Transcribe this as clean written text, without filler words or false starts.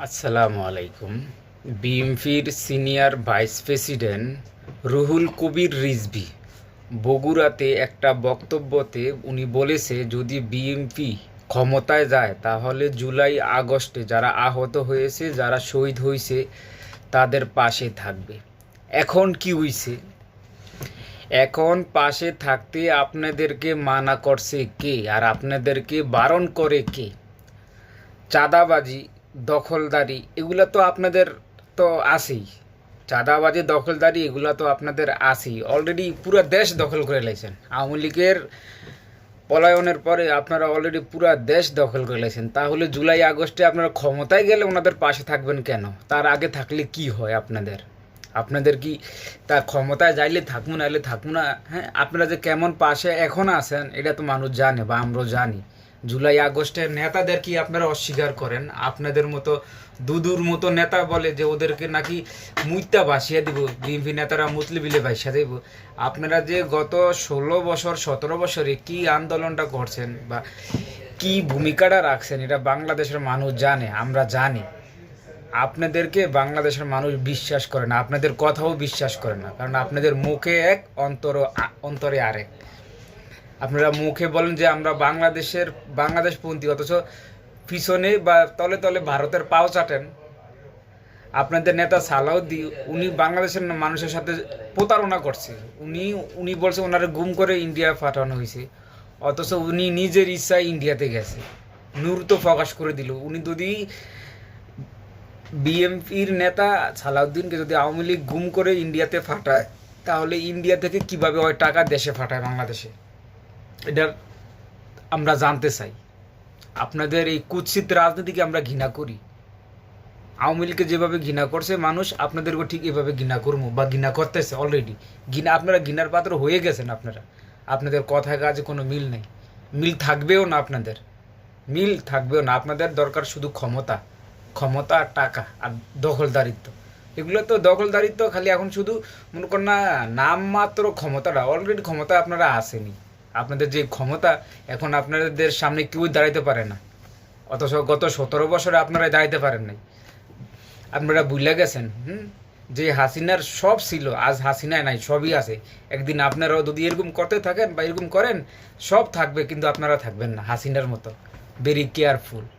আসসালামু আলাইকুম। বিএনপির senior vice president Ruhul Kabir Rizvi বগুড়াতে একটা বক্তব্যতে উনি বলেছে, যদি বিএনপি ক্ষমতায় যায় তাহলে জুলাই আগস্টে যারা আহত হয়েছে, যারা শহীদ হয়েছে তাদের পাশে থাকবে। এখন কি হইছে? এখন পাশে থাকতে আপনাদেরকে মানা করছে কে, আর আপনাদেরকে বারণ করে কে? চাঁদাবাজি, দখলদারি, এগুলো তো আপনাদের তো আছেই। চাঁদাবাজি, দখলদারি, এগুলো তো আপনাদের আছেই। অলরেডি পুরো দেশ দখল করে লাইছেন। আওয়ামী লীগের পলায়নের পরে আপনারা অলরেডি পুরো দেশ দখল করে লাইছেন। তাহলে জুলাই আগস্টে আপনারা ক্ষমতায় গেলে ওনাদের পাশে থাকবেন কেন? তার আগে থাকলে কি হয় আপনাদের? আপনাদের কি তা ক্ষমতায় যাইলে থাকবো না, এলে থাকবো না? হ্যাঁ, আপনারা যে কেমন পাশে এখন আছেন এটা তো মানুষ জানে, বা আমরাও জানি। জুলাই আগস্টের নেতাদের কি আপনারা অস্বীকার করেন? আপনাদের মতো দুদুর মতো নেতা বলে যে ওদেরকে নাকি মুইত্যা ভাসিয়ে দিব, বিএনপি নেতারা মুতলি বিলে ভাসিয়ে দেব। আপনারা যে গত 16 বছর 17 বছরে কি আন্দোলনটা করছেন বা কি ভূমিকাটা রাখছেন, এটা বাংলাদেশের মানুষ জানে, আমরা জানি। আপনাদেরকে বাংলাদেশের মানুষ বিশ্বাস করে না, আপনাদের কথাও বিশ্বাস করে না, কারণ আপনাদের মুখে এক, অন্তরে আরেক। আপনারা মুখে বলেন যে আমরা বাংলাদেশপন্থী, অথচ পিছনে বা তলে তলে ভারতের পাও চাটেন। আপনাদের নেতা সালাউদ্দিন, উনি বাংলাদেশের মানুষের সাথে প্রতারণা করছে। উনি বলছে ওনারা গুম করে ইন্ডিয়া পাঠানো হয়েছে, অথচ উনি নিজের ইচ্ছায় ইন্ডিয়াতে গেছে। নূর তো প্রকাশ করে দিল। উনি যদি বিএনপির নেতা সালাউদ্দিনকে যদি আওয়ামী লীগ গুম করে ইন্ডিয়াতে পাঠায়, তাহলে ইন্ডিয়া থেকে কিভাবে ওই টাকা দেশে পাঠায় বাংলাদেশে? এটা আমরা জানতে চাই। আপনাদের এই কুৎসিত রাজনীতিকে আমরা ঘৃণা করি। আওয়ামী লীগকে যেভাবে ঘৃণা করছে মানুষ, আপনাদেরকে ঠিক এভাবে ঘৃণা করবো, বা ঘৃণা করতেছে অলরেডি। আপনারা ঘৃণার পাত্র হয়ে গেছেন। আপনাদের কথায় কাজে কোনো মিল নেই, মিল থাকবেও না। মিল থাকবেও না। আপনাদের দরকার শুধু ক্ষমতা, ক্ষমতা আর টাকা আর দখলদারিত্ব। এগুলো তো দখলদারিত্ব খালি এখন শুধু মনে করেন না, নামমাত্র ক্ষমতাটা। অলরেডি ক্ষমতা আপনারা আসেনি। আপনাদের যে ক্ষমতা, এখন আপনাদের সামনে কেউ দাঁড়াইতে পারে না, অথচ গত 17 বছরে আপনারা দাঁড়াইতে পারেন নাই। আপনারা ভুলে গেছেন যে হাসিনার সব ছিল, আজ হাসিনায় নাই, সবই আছে। একদিন আপনারাও যদি এরকম করতে থাকেন বা এরকম করেন, সব থাকবে, কিন্তু আপনারা থাকবেন না হাসিনার মতো। Very careful.